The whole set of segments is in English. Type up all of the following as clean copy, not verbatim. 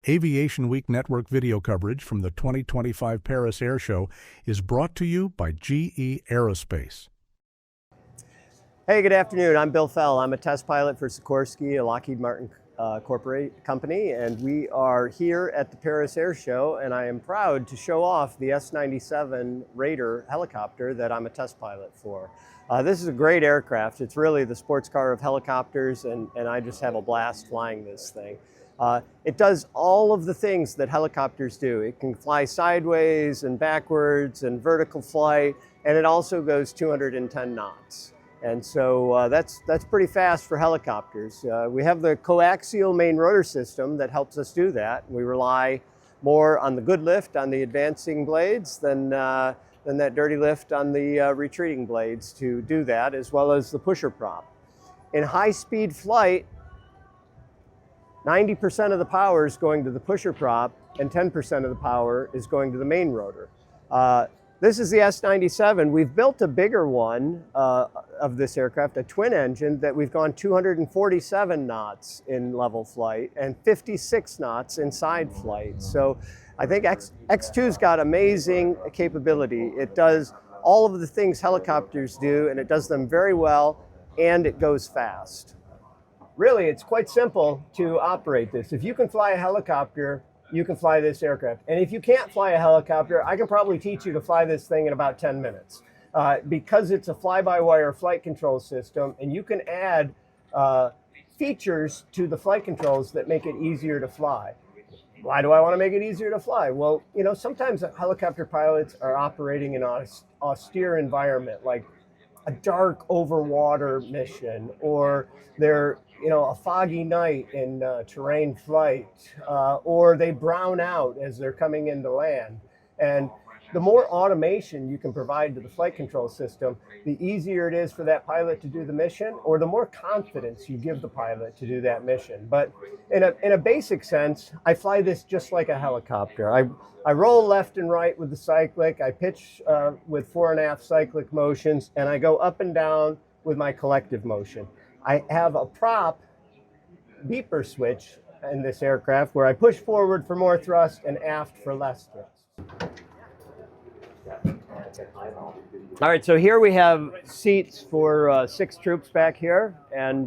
Aviation Week Network video coverage from the 2025 Paris Air Show is brought to you by GE Aerospace. Hey, good afternoon. I'm Bill Fell. I'm a test pilot for Sikorsky, a Lockheed Martin company, and we are here at the Paris Air Show, and I am proud to show off the S-97 Raider helicopter that I'm a test pilot for. This is a great aircraft. It's really the sports car of helicopters, and I just have a blast flying this thing. It does all of the things that helicopters do. It can fly sideways and backwards and vertical flight, and it also goes 210 knots. And so that's pretty fast for helicopters. We have the coaxial main rotor system that helps us do that. We rely more on the good lift on the advancing blades than that dirty lift on the retreating blades to do that, as well as the pusher prop. In high-speed flight, 90% of the power is going to the pusher prop and 10% of the power is going to the main rotor. This is the S-97. We've built a bigger one of this aircraft, a twin engine, that we've gone 247 knots in level flight and 56 knots in side flight. So I think X2's got amazing capability. It does all of the things helicopters do, and it does them very well, and it goes fast. Really, it's quite simple to operate this. If you can fly a helicopter, you can fly this aircraft. And if you can't fly a helicopter, I can probably teach you to fly this thing in about 10 minutes. Because it's a fly-by-wire flight control system, and you can add features to the flight controls that make it easier to fly. Why do I want to make it easier to fly? Well, you know, sometimes helicopter pilots are operating in an austere environment, like a dark overwater mission, or they're, you know, a foggy night in terrain flight, or they brown out as they're coming into land. And the more automation you can provide to the flight control system, the easier it is for that pilot to do the mission, or the more confidence you give the pilot to do that mission. But in a basic sense, I fly this just like a helicopter. I roll left and right with the cyclic, I pitch with 4.5 cyclic motions, and I go up and down with my collective motion. I have a prop beeper switch in this aircraft where I push forward for more thrust and aft for less thrust. All right, so here we have seats for 6 troops back here, and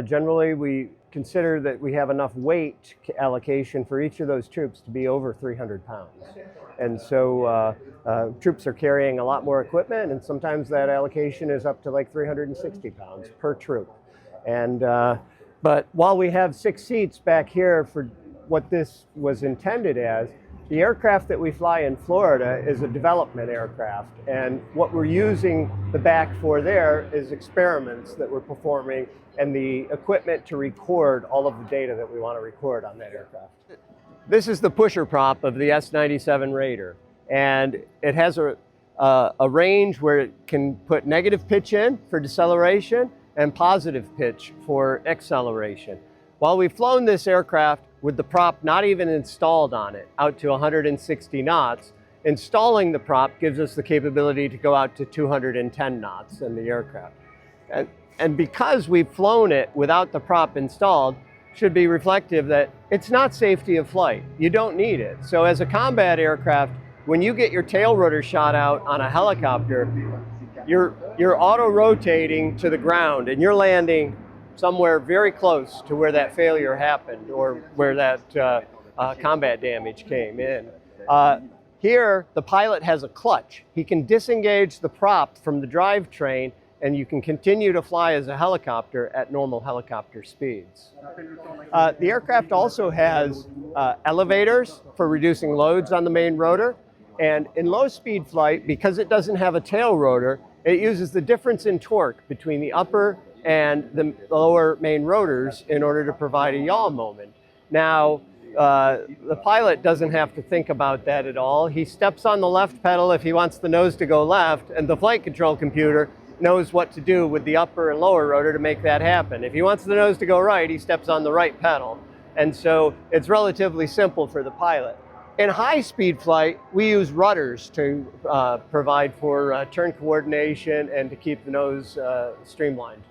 generally we consider that we have enough weight allocation for each of those troops to be over 300 pounds. And so troops are carrying a lot more equipment, and sometimes that allocation is up to like 360 pounds per troop. And but while we have 6 seats back here for what this was intended as, the aircraft that we fly in Florida is a development aircraft, and what we're using the back for there is experiments that we're performing and the equipment to record all of the data that we want to record on that aircraft. This is the pusher prop of the S-97 Raider, and it has a range where it can put negative pitch in for deceleration and positive pitch for acceleration. While we've flown this aircraft with the prop not even installed on it, out to 160 knots, installing the prop gives us the capability to go out to 210 knots in the aircraft. And because we've flown it without the prop installed, should be reflective that it's not safety of flight. You don't need it. So as a combat aircraft, when you get your tail rotor shot out on a helicopter, you're auto-rotating to the ground and you're landing somewhere very close to where that failure happened or where that combat damage came in. Here, the pilot has a clutch. He can disengage the prop from the drivetrain, and you can continue to fly as a helicopter at normal helicopter speeds. The aircraft also has elevators for reducing loads on the main rotor. And in low-speed flight, because it doesn't have a tail rotor, it uses the difference in torque between the upper and the lower main rotors in order to provide a yaw moment. Now, the pilot doesn't have to think about that at all. He steps on the left pedal if he wants the nose to go left, and the flight control computer knows what to do with the upper and lower rotor to make that happen. If he wants the nose to go right, he steps on the right pedal. And so it's relatively simple for the pilot. In high-speed flight, we use rudders to provide for turn coordination and to keep the nose streamlined.